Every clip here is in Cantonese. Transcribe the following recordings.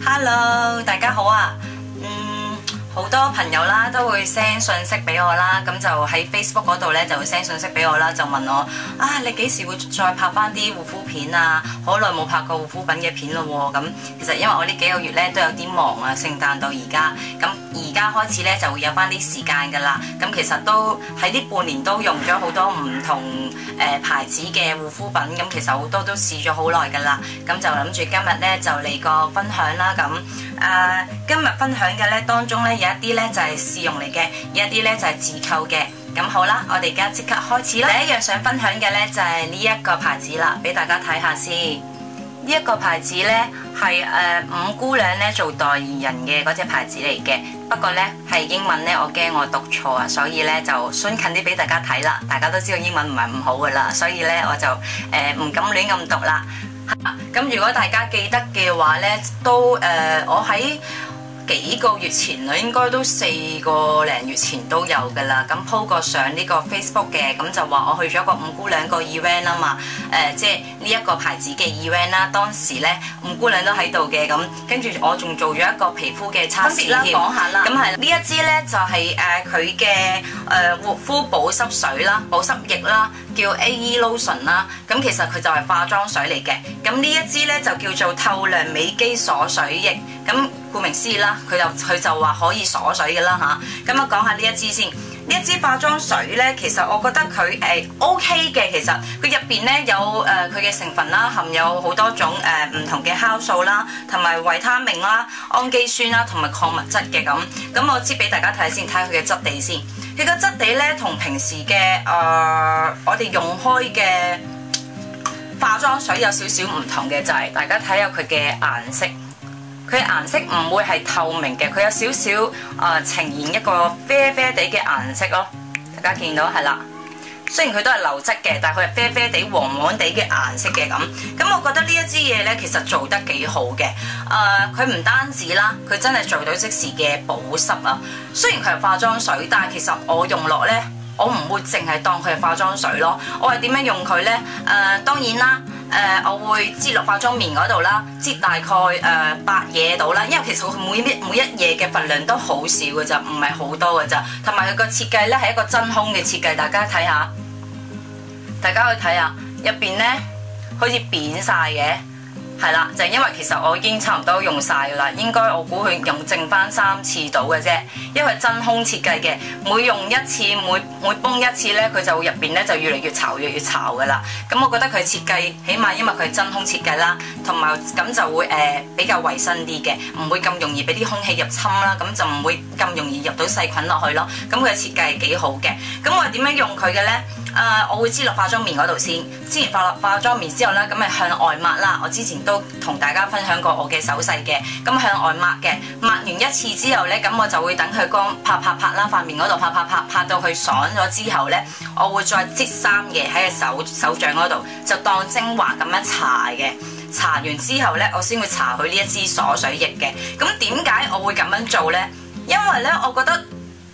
Hello， 大家好啊！好多朋友啦都會 send 信息俾我啦，咁就喺 Facebook 嗰度咧就會 send 信息俾我啦，就問我啊，你幾時會再拍翻啲護膚片啊？好耐冇拍過護膚品嘅片咯喎。咁其實因為我呢幾個月咧都有啲忙啊，聖誕到而家，咁而家開始咧就會有翻啲時間噶啦。咁其實都喺呢半年都用咗好多唔同牌子嘅護膚品，咁其實好多都試咗好耐噶啦。咁就諗住今日咧就嚟個分享啦。咁今日分享嘅咧當中咧有一啲咧就係試用嚟嘅，有一啲咧就係自購嘅。咁好啦，我哋而家即刻開始啦。第一樣想分享嘅咧就係呢一個牌子啦，俾大家睇下先。呢一個牌子咧係五姑娘咧做代言人嘅嗰隻牌子嚟嘅，不過咧係英文咧，我驚我讀錯啊，所以咧就順近啲俾大家睇啦。大家都知道英文唔係唔好噶啦，所以咧我就唔敢亂咁讀啦。咁如果大家記得嘅話咧，都我喺幾個月前啦，應該都4個零月前都有噶啦。咁 po 過上呢個 Facebook 嘅，咁就話我去咗個五姑娘個 event 啊嘛，即係呢一個牌子嘅 event 啦。當時咧五姑娘都喺度嘅，咁跟住我仲做咗一個皮膚嘅測試添。講下啦，咁係呢一支咧就係佢嘅護膚保濕水啦、保濕液啦，叫 AE Lotion 啦。咁其實佢就係化妝水嚟嘅。咁呢一支咧就叫做透亮美肌鎖水液。咁顧名思義啦，佢就話可以鎖水嘅啦嚇。咁我講下呢一支先。呢一支化妝水咧，其實我覺得佢OK 嘅。其實佢入邊咧有佢嘅成分啦，含有好多種唔同嘅酵素啦，同埋維他命啦、氨基酸啦，同埋礦物質嘅咁。咁我知俾大家睇先，睇下佢嘅質地先。佢個質地咧同平時嘅我哋用開嘅化妝水有少少唔同嘅，就係大家睇下佢嘅顏色。佢顏色唔會係透明嘅，佢有少少呈現一個啡啡地嘅顏色咯。大家見到係啦，雖然佢都係流質嘅，但係佢係啡啡地、黃黃地嘅顏色嘅咁。咁我覺得呢一支嘢咧，其實做得幾好嘅。佢唔單止啦，佢真係做到即時嘅保濕啊。雖然佢係化妝水，但係其實我用落咧，我唔會淨係當佢係化妝水咯。我係點樣用佢咧？當然啦。我會擠落化妝棉嗰度啦，擠大概8嘢到啦，因為其實佢每一嘢嘅份量都好少嘅咋，唔係好多嘅咋。同埋佢個設計咧係一個真空嘅設計，大家睇下，大家可以睇下入邊咧好似扁晒嘅，係啦，就係因為其實我已經差唔多用晒噶啦，應該我估佢用剩翻3次到嘅啫，因為真空設計嘅，每用一次每泵一次咧，佢就入邊咧就越嚟越巢越巢噶啦。咁我覺得佢設計起碼因為佢係真空設計啦，同埋咁就會比較衞生啲嘅，唔會咁容易俾啲空氣入侵啦，咁就唔會咁容易入到細菌落去咯。咁佢嘅設計係幾好嘅。咁我係點樣用佢嘅咧？我會擠落化妝棉嗰度先，擠完化妝棉之後咧，咁咪向外抹啦。我之前都同大家分享過我嘅手勢嘅，咁向外抹嘅，抹完一次之後咧，咁我就會等佢乾拍啦，塊面嗰度拍到佢爽咗之後咧，我會再擠3嘢喺個手掌嗰度，就當精華咁樣搽嘅。搽完之後咧，我先會搽佢呢一支鎖水液嘅。咁點解我會咁樣做咧？因為咧，我覺得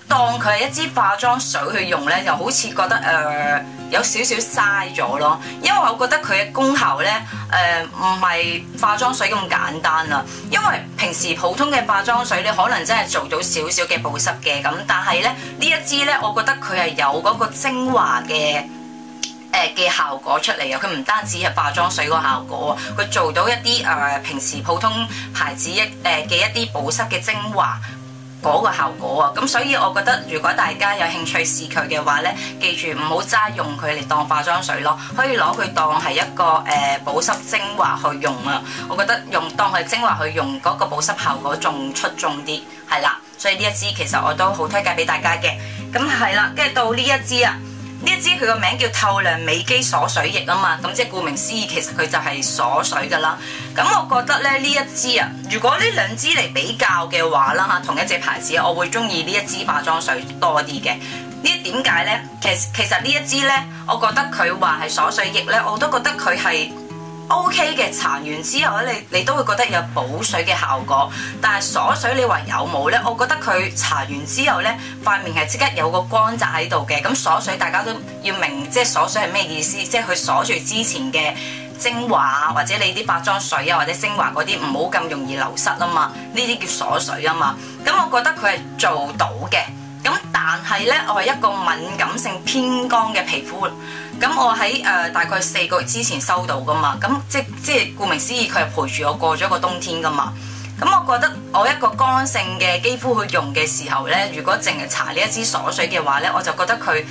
當佢係一支化妝水去用咧，又好似覺得有少少嘥咗咯。因為我覺得佢嘅功效咧唔係化妝水咁簡單啦。因為平時普通嘅化妝水你可能真係做到少少嘅保濕嘅咁，但係咧呢一支咧，我覺得佢係有嗰個精華嘅效果出嚟啊！佢唔單止係化妝水個效果，佢做到一啲平時普通牌子嘅一啲保濕嘅精華嗰個效果啊！咁所以我覺得如果大家有興趣試佢嘅話咧，記住唔好齋用佢嚟當化妝水咯，可以攞佢當係一個保濕精華去用啊！我覺得當佢精華去用嗰個保濕效果仲出眾啲，係啦。所以呢一支其實我都好推介俾大家嘅。咁係啦，跟住到呢一支啊。呢一支佢個名叫透亮美肌鎖水液啊嘛，咁即係顧名思義，其實佢就係鎖水噶啦。咁我覺得咧呢一支啊，如果呢兩支嚟比較嘅話啦嚇，同一隻牌子，我會中意呢一支化妝水多啲嘅。點解咧？其實呢一支咧，我覺得佢話係鎖水液咧，我都覺得佢係OK 嘅。搽完之後咧，你都會覺得有補水嘅效果。但係鎖水你話有冇咧？我覺得佢搽完之後咧，塊面係即刻有個光澤喺度嘅。咁鎖水大家都要明，即係鎖水係咩意思？即係佢鎖住之前嘅精華啊，或者你啲化妝水啊，或者精華嗰啲唔好咁容易流失啊嘛，呢啲叫鎖水啊嘛。咁我覺得佢係做到嘅。咁但係呢，我係一個敏感性偏乾嘅皮膚。咁我喺大概4個月之前收到噶嘛。咁即係顧名思義，佢係陪住我過咗個冬天噶嘛。咁我覺得我一個乾性嘅肌膚去用嘅時候呢，如果淨係搽呢一支鎖水嘅話呢，我就覺得佢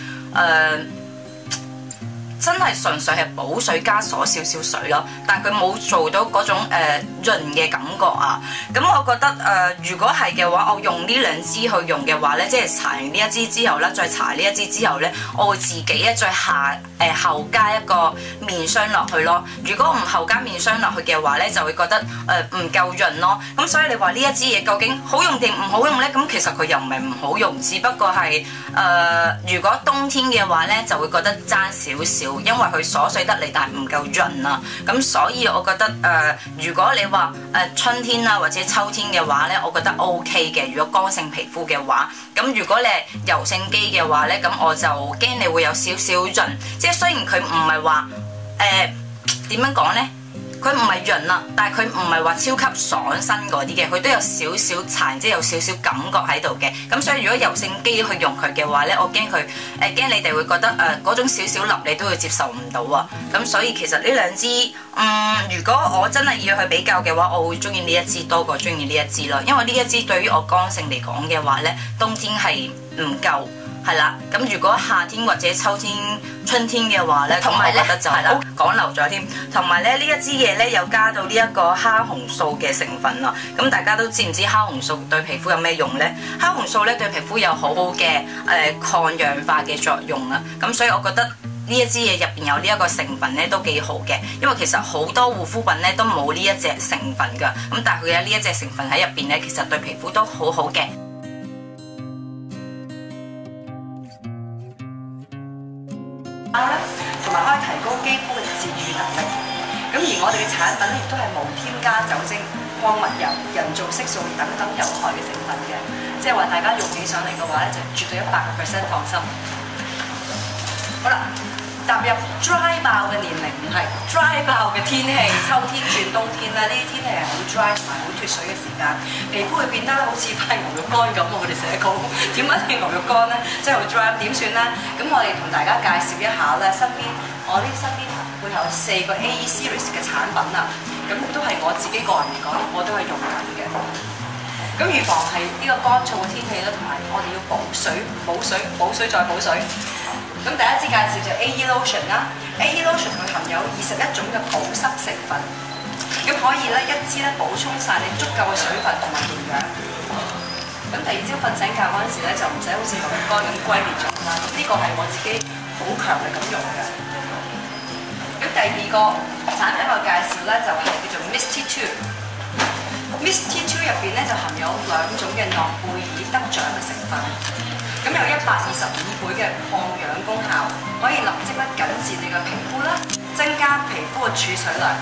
真係純粹係補水加鎖少少水咯，但係佢冇做到嗰種潤嘅感覺啊。咁我覺得如果係嘅話，我用呢2支去用嘅話呢，即係搽完呢一支之後呢，再搽呢一支之後呢，我會自己咧再後加一個面霜落去咯。如果唔後加面霜落去嘅話呢，就會覺得唔夠潤咯。咁所以你話呢一支嘢究竟好用定唔好用呢？咁其實佢又唔係唔好用，只不過係如果冬天嘅話呢，就會覺得爭少少。因為佢鎖水得嚟，但係唔夠潤啊，咁所以我覺得如果你話春天啊或者秋天嘅話呢，我覺得 OK 嘅。如果乾性皮膚嘅話，咁如果你係油性肌嘅話呢，咁我就驚你會有少少潤，即係雖然佢唔係話點樣講呢？佢唔係潤啦，但係佢唔係話超級爽身嗰啲嘅，佢都有少少殘，即係有少少感覺喺度嘅。咁所以如果油性肌去用佢嘅話呢，我驚佢驚你哋會覺得嗰種少少粒你都會接受唔到啊。咁所以其實呢2支如果我真係要去比較嘅話，我會中意呢一支多過中意呢一支咯。因為呢一支對於我乾性嚟講嘅話呢，冬天係唔夠。係啦，咁如果夏天或者秋天、春天嘅話咧，咁我覺得就係啦，講漏咗添。同埋咧，呢一支嘢咧有加到呢一個蝦紅素嘅成分啦。咁大家都知唔知蝦紅素對皮膚有咩用咧？蝦紅素咧對皮膚有好好嘅抗氧化嘅作用啊。咁所以我覺得呢一支嘢入邊有呢一個成分咧都幾好嘅，因為其實好多護膚品咧都冇呢一隻成分㗎。咁但係佢有呢一隻成分喺入邊咧，其實對皮膚都好好嘅。同埋可以提高肌膚嘅自愈能力。咁而我哋嘅產品亦都係無添加酒精、礦物油、人造色素等等有害嘅成分嘅，即係話大家用起上嚟嘅話咧，就絕對100% 放心。好啦，踏入 dry 爆嘅年齡，唔係 dry 爆嘅天氣，秋天轉冬天啦，呢啲天氣係好 dry 同埋好脫水嘅時間，皮膚會變得好似塊牛肉乾咁。我哋成日講點解係牛肉乾咧？即係好 dry，點算咧？咁我哋同大家介紹一下咧，我呢身邊會有4個 AE Series 嘅產品啊，咁都係我自己個人嚟講，我都係用緊嘅。咁預防係呢個乾燥嘅天氣啦，同埋我哋要補水、補水、補水再補水。咁第一支介紹就 AE Lotion 啦 ，AE Lotion 佢含有21種嘅保濕成分，咁可以咧一支咧補充晒你足夠嘅水分同埋營養。咁第二朝瞓醒覺嗰陣時咧，就唔使好似牛肉乾咁龜裂咗啦。咁呢個係我自己好強力咁用嘅。咁第二個產品我介紹咧就係叫做 Misty Two。Misty Two 入邊咧就含有2種嘅諾貝爾得獎嘅成分，咁有125倍嘅抗氧功效，可以立即咧緊緻你嘅皮膚啦，增加皮膚嘅儲水量。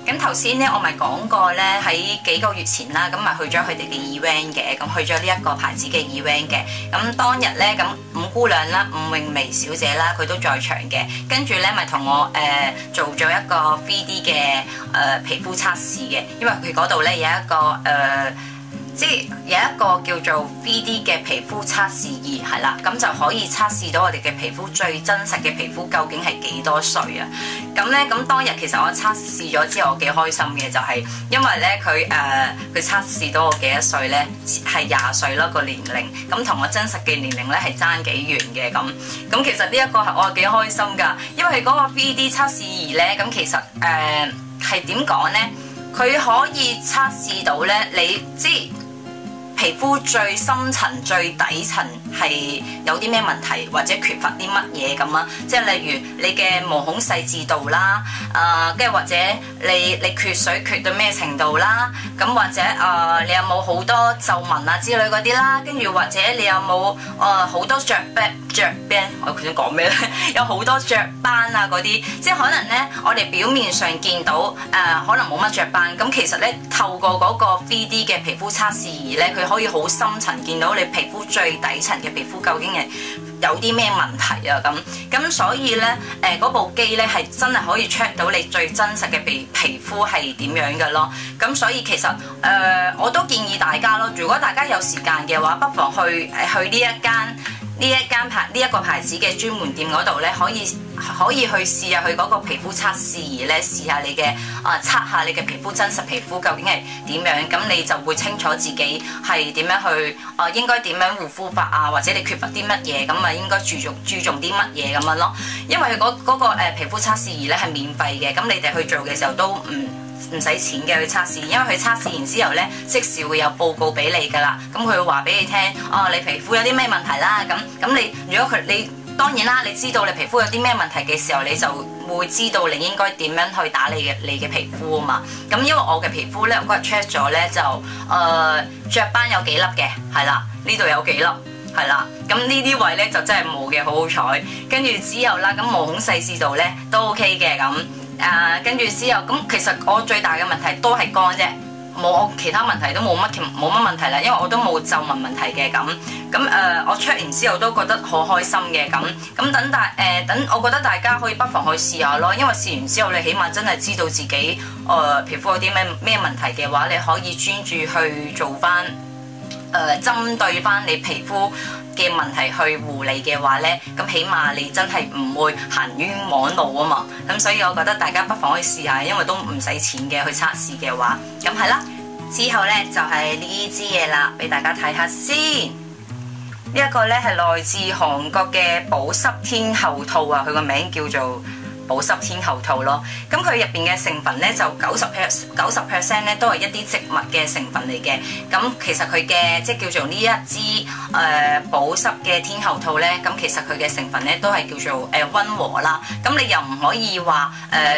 咁頭先咧我咪講過咧，喺幾個月前啦，咁咪去咗佢哋嘅 event 嘅，咁去咗呢一個牌子嘅 event 嘅。咁當日咧，咁伍姑娘啦，伍詠薇小姐啦，佢都在場嘅。跟住咧咪同我做咗一個 3D 嘅皮膚測試嘅，因為佢嗰度咧有一個即係有一個叫做 3D 嘅皮膚測試儀，係啦，咁就可以測試到我哋嘅皮膚最真實嘅皮膚究竟係幾多歲啊？咁咧，咁當日其實我測試咗之後，我幾開心嘅，就係因為咧佢測試到我幾多歲咧，係20歲咯個年齡，咁同我真實嘅年齡咧係爭幾遠嘅咁。咁其實呢一個係我係幾開心㗎，因為嗰個 3D 測試儀咧，咁其實係點講咧？佢可以測試到咧，你即皮膚最深層、最底層係有啲咩問題，或者缺乏啲乜嘢咁啊？即係例如你嘅毛孔細緻度啦，跟住或者你缺水缺到咩程度啦，咁或者你有冇好多皺紋啊之類嗰啲啦，跟住或者你有冇好多雀斑，我想講咩咧？有好多雀斑啊嗰啲，即係可能咧，我哋表面上見到可能冇乜雀斑，咁其實咧透過嗰個 3D 嘅皮膚測試儀咧，佢可以好深層見到你皮膚最底層嘅皮膚究竟係有啲咩問題啊咁所以咧嗰部機咧係真係可以 check 到你最真實嘅皮膚係點樣嘅咯。咁所以其實我都建議大家咯，如果大家有時間嘅話，不妨去呢一個牌子嘅專門店嗰度咧，可以去試下佢嗰個皮膚測試儀咧，試下你嘅測下你嘅皮膚真實皮膚究竟係點樣，咁你就會清楚自己係點樣去應該點樣護膚法啊，或者你缺乏啲乜嘢，咁啊應該注重啲乜嘢咁樣咯。因為佢嗰個皮膚測試儀咧係免費嘅，咁你哋去做嘅時候都唔使錢嘅去測試，因為佢測試完之後咧，即時會有報告俾你噶啦。咁佢會話俾你聽，你皮膚有啲咩問題啦。咁你如果你當然啦，你知道你皮膚有啲咩問題嘅時候，你就會知道你應該點樣去打你嘅皮膚啊嘛。咁因為我嘅皮膚咧，我嗰日 check 咗咧就雀斑有幾粒嘅，係啦，呢度有幾粒，係啦。咁呢啲位咧就真係冇嘅，好好彩。跟住之後啦，咁毛孔細緻度咧都 OK 嘅咁。跟住之後，咁其實我最大嘅問題都係乾啫，冇其他問題都冇乜問題啦，因為我都冇皺紋問題嘅咁。我 check 完之後都覺得好開心嘅咁。等我覺得大家可以不妨去試下咯，因為試完之後你起碼真係知道自己皮膚有啲咩問題嘅話，你可以專注去做翻針對翻你皮膚嘅問題去護理嘅話咧，咁起碼你真係唔會行冤枉路啊嘛。咁所以我覺得大家不妨可以試下，因為都唔使錢嘅去測試嘅話，咁係啦。之後咧就係呢支嘢啦，俾大家睇下先。呢一個咧係來自韓國嘅保濕天后套啊，佢個名叫做保濕天后套咯。咁佢入邊嘅成分咧就90% 咧都係一啲植物嘅成分嚟嘅。咁其實佢嘅即係叫做呢一支保濕嘅天后套咧，咁其實佢嘅成分咧都係叫做溫和啦。咁你又唔可以話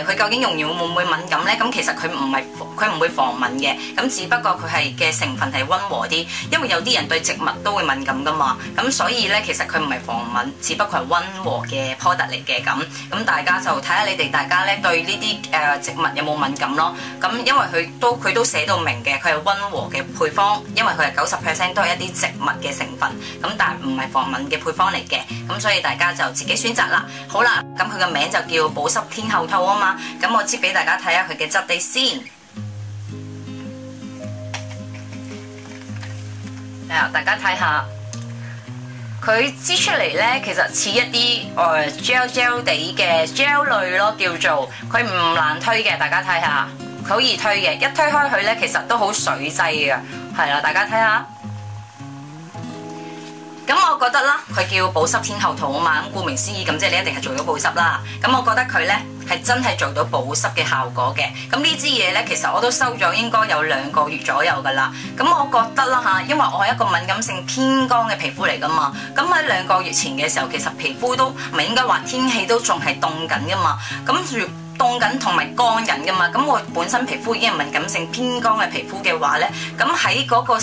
佢究竟用完會唔會敏感咧？咁其實佢唔會防敏嘅。咁只不過佢係嘅成分係溫和啲，因為有啲人對植物都會敏感噶嘛。咁所以咧其實佢唔係防敏，只不過係溫和嘅 product 嚟嘅咁。咁大家就睇下你哋大家咧對呢啲植物有冇敏感咯。咁因為佢都寫到明嘅，佢係溫和嘅配方，因為佢係90% 都係一啲植物嘅成分，咁但係唔係防敏嘅配方嚟嘅。咁所以大家就自己選擇啦。好啦，咁佢個名就叫保濕天后套啊嘛。咁我擠俾大家睇下佢嘅質地先。大家睇下。佢擠出嚟咧，其實似一啲gel 地嘅 gel 類咯，叫做佢唔難推嘅。大家睇下，佢好易推嘅，一推開佢咧，其實都好水劑嘅，係啦，大家睇下。咁我覺得啦，佢叫保濕天后套啊嘛，咁顧名思義，咁即係你一定係做到保濕啦。咁我覺得佢咧係真係做到保濕嘅效果嘅。咁呢支嘢咧，其實我都收咗應該有2個月左右噶啦。咁我覺得啦嚇，因為我係一個敏感性偏乾嘅皮膚嚟噶嘛。咁喺2個月前嘅時候，其實皮膚都唔係應該話天氣都仲係凍緊噶嘛。咁凍緊同埋乾緊噶嘛。咁我本身皮膚已經係敏感性偏乾嘅皮膚嘅話咧，咁喺嗰個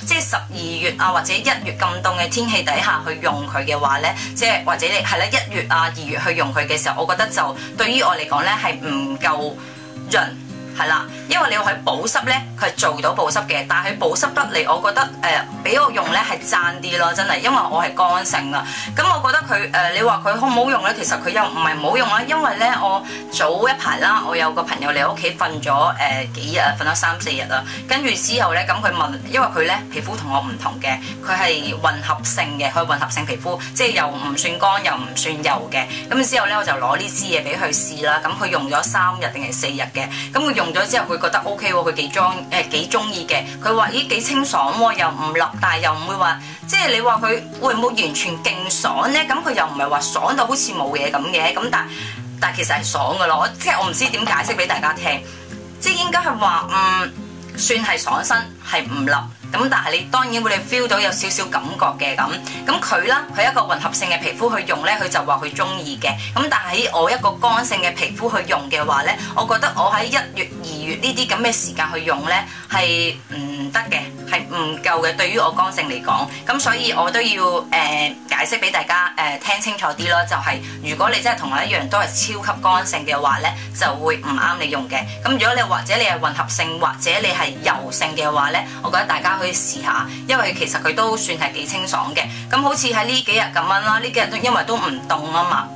即係12月啊，或者1月咁凍嘅天氣底下去用佢嘅話咧，即係或者你係啦1月啊2月去用佢嘅時候，我覺得就對於我嚟講咧係唔夠潤，係啦，因為你要去保濕咧，佢係做到保濕嘅，但係佢保濕得嚟，我覺得俾我用咧係爭啲咯，真係，因為我係乾性啊。咁我覺得佢你話佢好唔好用咧？其實佢又唔係唔好用啦，因為咧我早一排啦，我有個朋友嚟屋企瞓咗幾日，瞓咗3-4日啦。跟住之後咧，咁佢問，因為佢咧皮膚同我唔同嘅，佢係混合性嘅，佢混合性皮膚，即係又唔算乾又唔算油嘅。咁之後咧，我就攞呢支嘢俾佢試啦。咁佢用咗3日定係4日嘅，咁佢用咗之後，佢覺得 OK 喎，佢幾中意嘅。佢話咦幾清爽喎，又唔立，但係又唔會話，即係你話佢會唔會完全勁爽咧？咁佢又唔係話爽到好似冇嘢咁嘅，咁但係其實係爽噶咯。即係我唔知點解釋俾大家聽，即係應該係話算係爽身，係唔立。咁但係你當然會 feel 到有少少感覺嘅咁佢啦，佢一個混合性嘅皮膚去用咧，佢就話佢中意嘅。咁但係我一個乾性嘅皮膚去用嘅話咧，我覺得我喺1月2月呢啲咁嘅時間去用咧係唔得嘅，係唔夠嘅。對於我乾性嚟講，咁所以我都要解釋俾大家聽清楚啲咯。就係如果你真係同我一樣都係超級乾性嘅話咧，就會唔啱你用嘅。咁如果你或者你係混合性或者你係油性嘅話咧，我覺得大家可以試下，因為其實佢都算係幾清爽嘅。咁好似喺呢幾日咁樣啦，呢幾日都因為都唔凍啊嘛，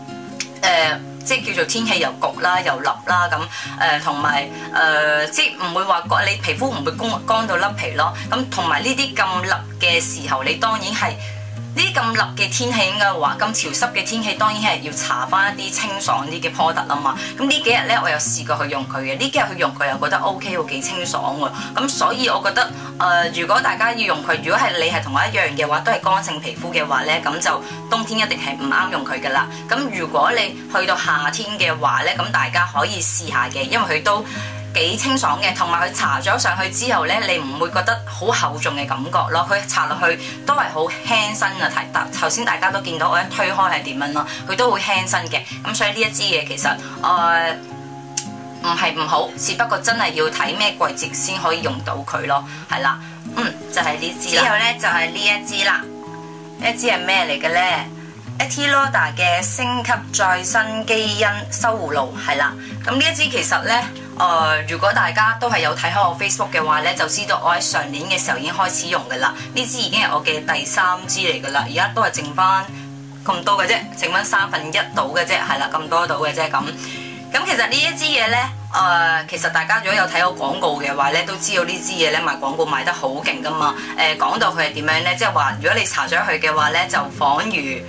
即係叫做天氣又焗啦又立啦咁，同埋即係唔會話你皮膚唔會乾到甩皮咯。咁同埋呢啲咁立嘅時候，你當然係呢啲咁立嘅天氣應該話咁潮濕嘅天氣，當然係要搽翻一啲清爽啲嘅 product 啊嘛。咁呢幾日咧，我有試過去用佢嘅，呢幾日去用佢又覺得 OK 喎，幾清爽喎。咁所以我覺得如果大家要用佢，如果係你係同我一樣嘅話，都係乾性皮膚嘅話咧，咁就冬天一定係唔啱用佢噶啦。咁如果你去到夏天嘅話咧，咁大家可以試下嘅，因為佢都幾清爽嘅，同埋佢搽咗上去之後咧，你唔會覺得好厚重嘅感覺咯。佢搽落去都係好輕身啊！頭先大家都見到我一推開係點樣咯，佢都會輕身嘅。咁所以呢一支嘢其實唔係唔好，只不過真係要睇咩季節先可以用到佢咯。係啦，就係呢支啦。之後咧就係呢一支啦。呢一支係咩嚟嘅咧？Ethiloda 嘅升級再生基因修護露係啦。咁呢一支其實咧。如果大家都係有睇開我 Facebook 嘅話咧，就知道我喺上年嘅時候已經開始用㗎啦。呢支已經係我嘅第3支嚟㗎啦，而家都係剩翻咁多嘅啫，剩翻1/3到嘅啫，係啦，咁多到嘅啫咁。咁其實呢一支嘢咧，其實大家如果有睇我廣告嘅話咧，都知道呢支嘢咧賣廣告賣得好勁㗎嘛。講到佢係點樣咧，即係話如果你搽咗佢嘅話咧，就仿如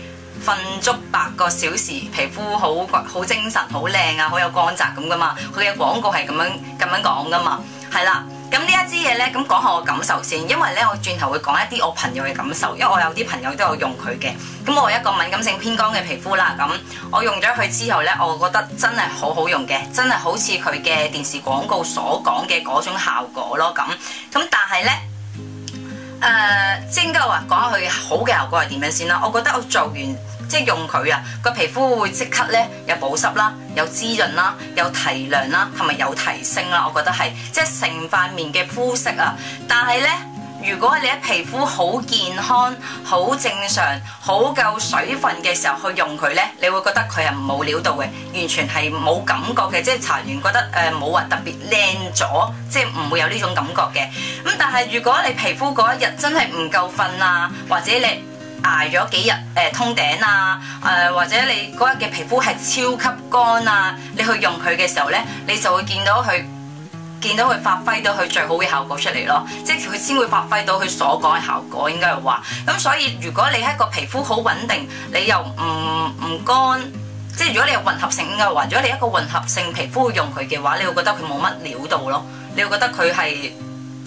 瞓足8個小時，皮膚好精神、好靚啊，好有光澤咁噶嘛。佢嘅廣告係咁樣講噶嘛，係啦。咁呢一支嘢咧，咁講下我感受先，因為咧我轉頭會講一啲我朋友嘅感受，因為我有啲朋友都有用佢嘅。咁我一個敏感性偏乾嘅皮膚啦，咁我用咗佢之後咧，我覺得真係好好用嘅，真係好似佢嘅電視廣告所講嘅嗰種效果咯。咁但係咧。即係應該話講下佢好嘅效果係點樣先啦。我覺得我做完即係用佢啊，個皮膚會即刻咧有保濕啦，有滋潤啦，有提亮啦，同埋有提升啦。我覺得係即係成塊面嘅膚色啊。但係咧，如果你喺皮膚好健康、好正常、好夠水分嘅時候去用佢咧，你會覺得佢係冇料到嘅，完全係冇感覺嘅，即係搽完覺得冇話特別靚咗，即係唔會有呢種感覺嘅。咁但係如果你皮膚嗰一日真係唔夠瞓啊，或者你捱咗幾日通頂啊，或者你嗰日嘅皮膚係超級乾啊，你去用佢嘅時候咧，你就會見到佢發揮到佢最好嘅效果出嚟咯，即係佢先會發揮到佢所講嘅效果，應該係話。咁所以如果你係一個皮膚好穩定，你又唔乾，即係如果你係混合性嘅話，如果你一個混合性皮膚用佢嘅話，你會覺得佢冇乜料到咯，你會覺得佢係。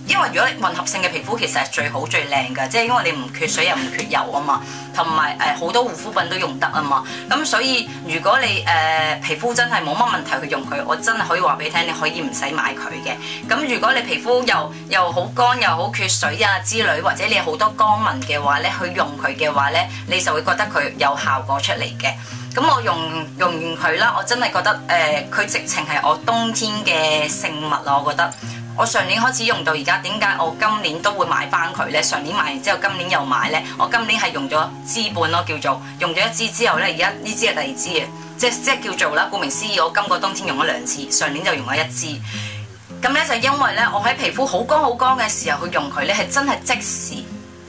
因為如果混合性嘅皮膚其實係最好最靚㗎，即係因為你唔缺水又唔缺油啊嘛，同埋好多護膚品都用得啊嘛，咁所以如果你皮膚真係冇乜問題去用佢，我真係可以話俾你聽，你可以唔使買佢嘅。咁如果你皮膚又好乾又好缺水啊之類，或者你有好多乾紋嘅話咧，去用佢嘅話咧，你就會覺得佢有效果出嚟嘅。咁我用完佢啦，我真係覺得佢直情係我冬天嘅聖物啊！我覺得。我上年開始用到而家，點解我今年都會買翻佢呢？上年買完之後，今年又買呢。我今年係用咗支半咯，叫做用咗1支之後呢，而家呢支係第2支嘅，即係叫做啦。顧名思義，我今個冬天用咗2次，上年就用咗1支。咁咧就因為咧，我喺皮膚好乾嘅時候去用佢咧，係真係即時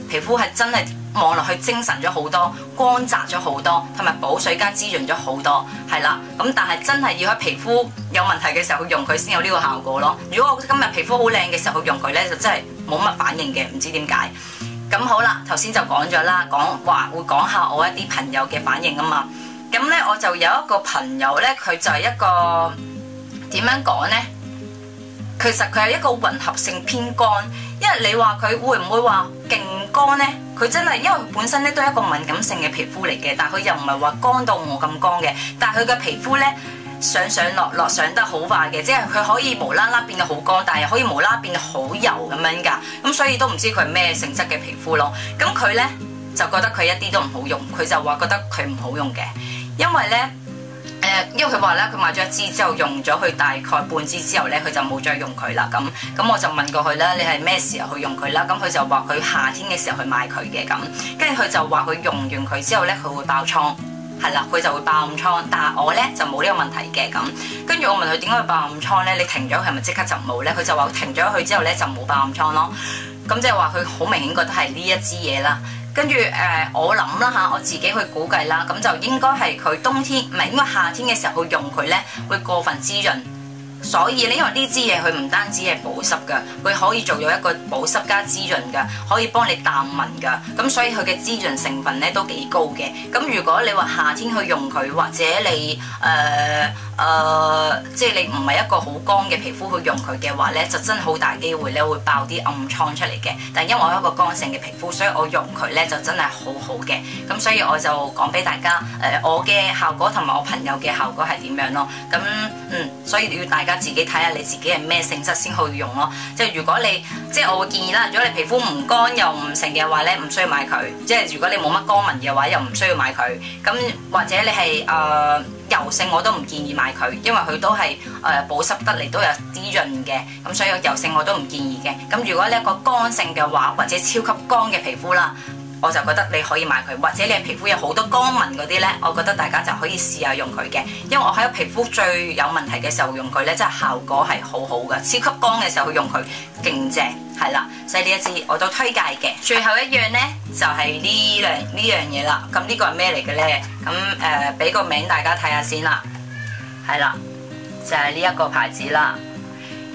皮膚係真係望落去精神咗好多，光澤咗好多，同埋補水加滋潤咗好多，係啦。咁但係真係要喺皮膚有問題嘅時候去用佢先有呢個效果咯。如果我今日皮膚好靚嘅時候去用佢咧，就真係冇乜反應嘅，唔知點解。咁好啦，頭先就講咗啦，會講下我一啲朋友嘅反應啊嘛。咁咧我就有一個朋友咧，佢就係一個點樣講咧？其實佢係一個混合性偏乾，因為你話佢會唔會話勁乾呢？佢真係因為本身咧都係一個敏感性嘅皮膚嚟嘅，但係佢又唔係話乾到我咁乾嘅，但係佢嘅皮膚咧上落上得好快嘅，即係佢可以無啦啦變到好乾，但係可以無啦啦變到好油咁樣㗎，咁所以都唔知佢係咩性質嘅皮膚咯。咁佢咧就覺得佢一啲都唔好用，佢就話覺得佢唔好用嘅，因為咧。因為佢話咧，佢買咗一支之後用咗佢大概半支之後咧，佢就冇再用佢啦。咁我就問過佢啦，你係咩時候去用佢啦？咁佢就話佢夏天嘅時候去買佢嘅咁，跟住佢就話佢用完佢之後咧，佢會爆瘡，係啦，佢就會爆暗瘡。但係我咧就冇呢個問題嘅咁。跟住我問佢點解會爆暗瘡咧？你停咗佢係咪即刻就冇咧？佢就話停咗佢之後咧就冇爆暗瘡咯。咁即係話佢好明顯覺得係呢一支嘢啦。跟住我諗啦嚇，我自己去估計啦，咁就應該係佢冬天唔係應該夏天嘅時候去用佢咧，會過分滋潤。所以咧，因為呢支嘢佢唔單止係保濕㗎，佢可以做到一個保濕加滋潤㗎，可以幫你淡紋㗎。咁所以佢嘅滋潤成分咧都幾高嘅。咁如果你話夏天去用佢，或者你即係你唔係一個好乾嘅皮膚去用佢嘅話咧，就真係好大機會咧會爆啲暗瘡出嚟嘅。但係因為我有一個乾性嘅皮膚，所以我用佢咧就真係好好嘅。咁所以我就講俾大家我嘅效果同埋我朋友嘅效果係點樣咯。咁所以要大家自己睇下你自己係咩性質先去用咯。即係如果你即係我會建議啦，如果你皮膚唔乾又唔成嘅話咧，唔需要買佢。即係如果你冇乜乾紋嘅話，又唔需要買佢。咁或者你係油性我都唔建議買佢，因為佢都係保濕得嚟都有滋潤嘅，咁所以油性我都唔建議嘅。咁如果你一個乾性嘅話，或者超級乾嘅皮膚啦，我就覺得你可以買佢。或者你嘅皮膚有好多乾紋嗰啲呢，我覺得大家就可以試下用佢嘅。因為我喺皮膚最有問題嘅時候用佢呢，真係效果係好好嘅。超級乾嘅時候用佢勁正，係啦，所以呢一支我都推介嘅。最後一樣呢，就係呢樣嘢啦。咁呢個係咩嚟嘅呢？咁俾個名大家睇下先啦。係啦，就係呢一個牌子啦。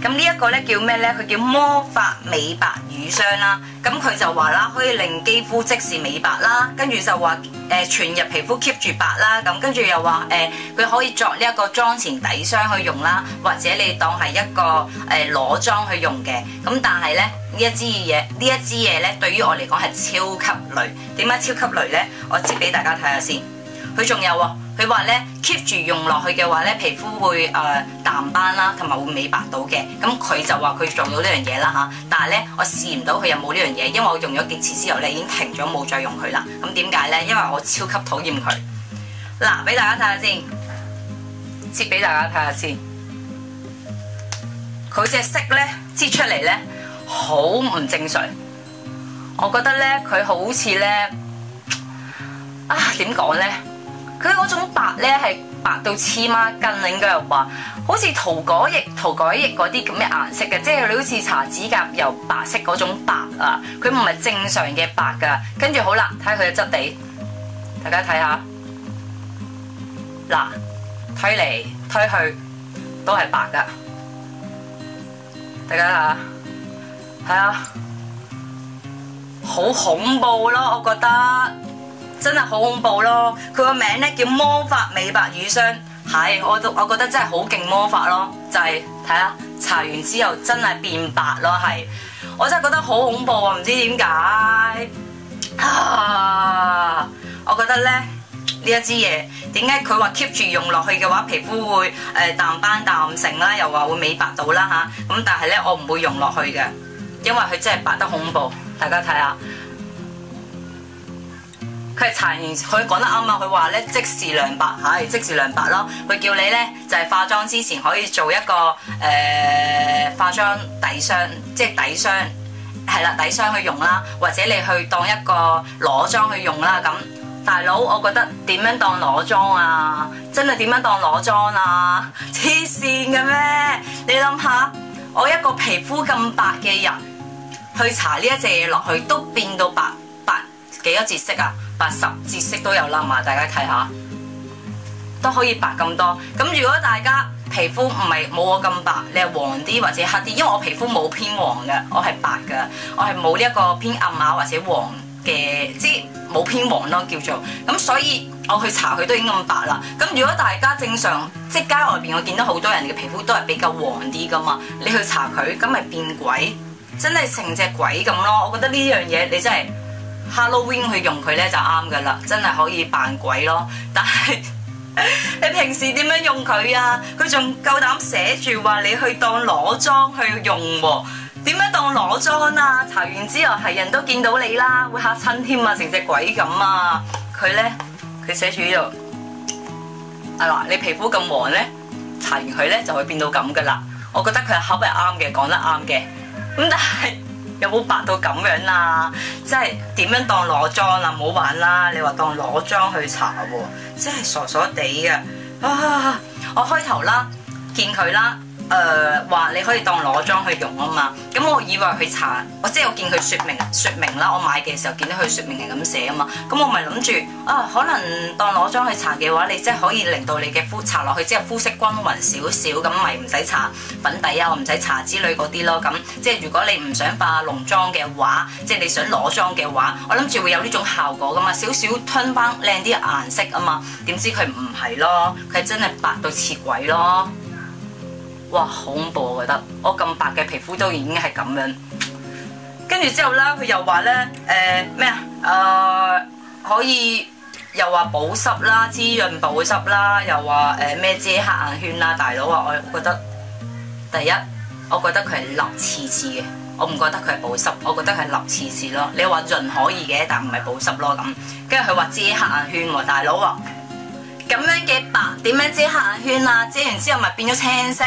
咁呢一個咧叫咩咧？佢叫魔法美白乳霜啦。咁佢就話啦，可以令肌膚即時美白啦。跟住就話全日皮膚 keep 住白啦。咁跟住又話佢可以作呢一個妝前底霜去用啦，或者你當係一個裸妝去用嘅。咁但係咧呢一支嘢咧，對於我嚟講係超級雷。點解超級雷咧？我接俾大家睇下先。佢仲有喎。佢話咧 keep 住用落去嘅話咧，皮膚會淡斑啦，同埋會美白到嘅。咁佢就話佢做到呢樣嘢啦嚇，但係咧我試唔到佢有冇呢樣嘢，因為我用咗幾次之後咧已經停咗冇再用佢啦。咁點解咧？因為我超級討厭佢。嗱，俾大家睇下先，接俾大家睇下先。佢隻色咧擠出嚟咧好唔正常，我覺得咧佢好似咧點講咧？佢嗰種白咧係白到黐孖筋，應該又話好似塗改液嗰啲咁嘅顏色嘅，即係你好似搽指甲油白色嗰種白啊！佢唔係正常嘅白噶。跟住好啦，睇下佢嘅質地，大家睇下，嗱，推嚟推去都係白噶，大家睇下，係啊，好恐怖咯，我覺得。真係好恐怖咯！佢個名咧叫魔法美白乳霜，係我覺得真係好勁魔法咯，就係睇下搽完之後真係變白咯，係我真係覺得好恐怖啊！唔知點解我覺得咧呢一支嘢點解佢話 keep 住用落去嘅話，皮膚會淡斑淡成啦，又話會美白到啦嚇，咁但係咧我唔會用落去嘅，因為佢真係白得恐怖，大家睇下。佢係搽完，佢講得啱啊！佢話咧即時亮白，係即時亮白咯。佢叫你咧就係化妝之前可以做一個化妝底霜，即係底霜，係啦底霜去用啦，或者你去當一個裸妝去用啦。咁大佬，我覺得點樣當裸妝啊？真係點樣當裸妝啊？黐線嘅咩？你諗下，我一個皮膚咁白嘅人去搽呢一隻嘢落去，都變到白幾多節色啊？80節色都有啦嘛，大家睇下都可以白咁多。咁如果大家皮膚唔係冇我咁白，你係黃啲或者黑啲，因為我皮膚冇偏黃嘅，我係白嘅，我係冇呢一個偏暗啞或者黃嘅，即係冇偏黃咯叫做。咁所以我去搽佢都已經咁白啦。咁如果大家正常即係街外邊，我見到好多人嘅皮膚都係比較黃啲噶嘛，你去搽佢咁咪變鬼，真係成隻鬼咁咯。我覺得呢樣嘢你真係 Halloween 去用佢咧就啱噶啦，真係可以扮鬼咯。但係你平時點樣用佢啊？佢仲夠膽寫住話你去當裸妝去用喎？點樣當裸妝啊？搽完之後係人都見到你啦，會嚇親添啊，成隻鬼咁啊！佢呢，佢寫住呢度啊嗱，你皮膚咁黃呢，搽完佢呢就會變到咁噶啦。我覺得佢係口係啱嘅，講得啱嘅。咁但係有冇白到咁樣啊？即係點樣當裸妝啊？唔好玩啦！你話當裸妝去搽喎，真係傻傻地嘅。啊！我開頭啦見佢啦，話你可以當裸妝去用啊嘛。咁我以為佢搽，我即係我見佢説明啦。我買嘅時候見到佢説明係咁寫啊嘛。咁我咪諗住啊，可能當裸妝去搽嘅話，你即係可以令到你嘅膚搽落去之後膚色均勻少少，咁咪唔使搽粉底啊，唔使搽之類嗰啲咯。咁即係如果你唔想化濃妝嘅話，即係你想裸妝嘅話，我諗住會有呢種效果噶嘛，少少吞翻靚啲顏色啊嘛。點知佢唔係咯，佢真係白到似鬼咯。哇，好恐怖！我覺得我咁白嘅皮膚都已經係咁樣。跟住之後啦，佢又話咧咩啊？可以又話保濕啦、滋潤保濕啦，又話咩遮黑眼圈啦。大佬啊，我覺得第一，我覺得佢係立刺刺嘅，我唔覺得佢係保濕，我覺得係立刺刺咯。你話潤可以嘅，但唔係保濕咯咁。跟住佢話遮黑眼圈喎，大佬啊，咁樣嘅白點樣遮黑眼圈啊？遮完之後咪變咗青色。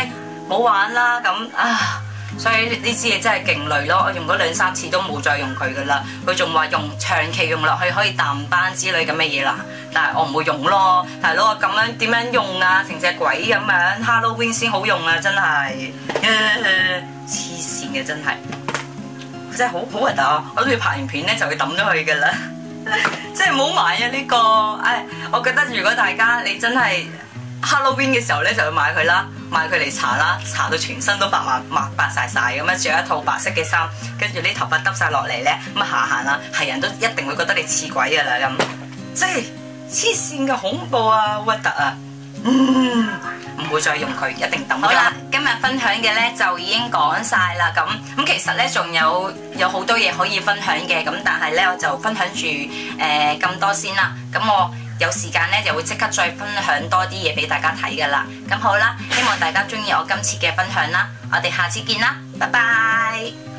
冇玩啦咁啊！所以呢支嘢真係勁累咯，我用咗2-3次都冇再用佢噶啦。佢仲話用長期用落去可以淡斑之類咁嘅嘢啦，但係我唔會用咯。大佬啊，咁樣點樣用啊？成隻鬼咁樣 Halloween 先好用啊！真係黐線嘅真係，真係好核突啊！我諗住拍完片咧就會抌咗佢噶啦，真係唔好買啊呢個！我覺得如果大家你真係 Halloween 嘅時候咧就去買佢啦，買佢嚟搽啦，搽到全身都白晒咁樣，着一套白色嘅衫，跟住啲頭髮耷晒落嚟咧，咁行啦，係人都一定會覺得你似鬼噶啦咁，即係黐線嘅恐怖啊，核突啊，唔會再用佢，一定抌咗。好啦，今日分享嘅咧就已經講晒啦，咁其實咧仲有好多嘢可以分享嘅，咁但係咧我就分享住咁多先啦，咁我有時間咧就會即刻再分享多啲嘢俾大家睇噶啦。咁好啦，希望大家中意我今次嘅分享啦，我哋下次見啦，拜拜。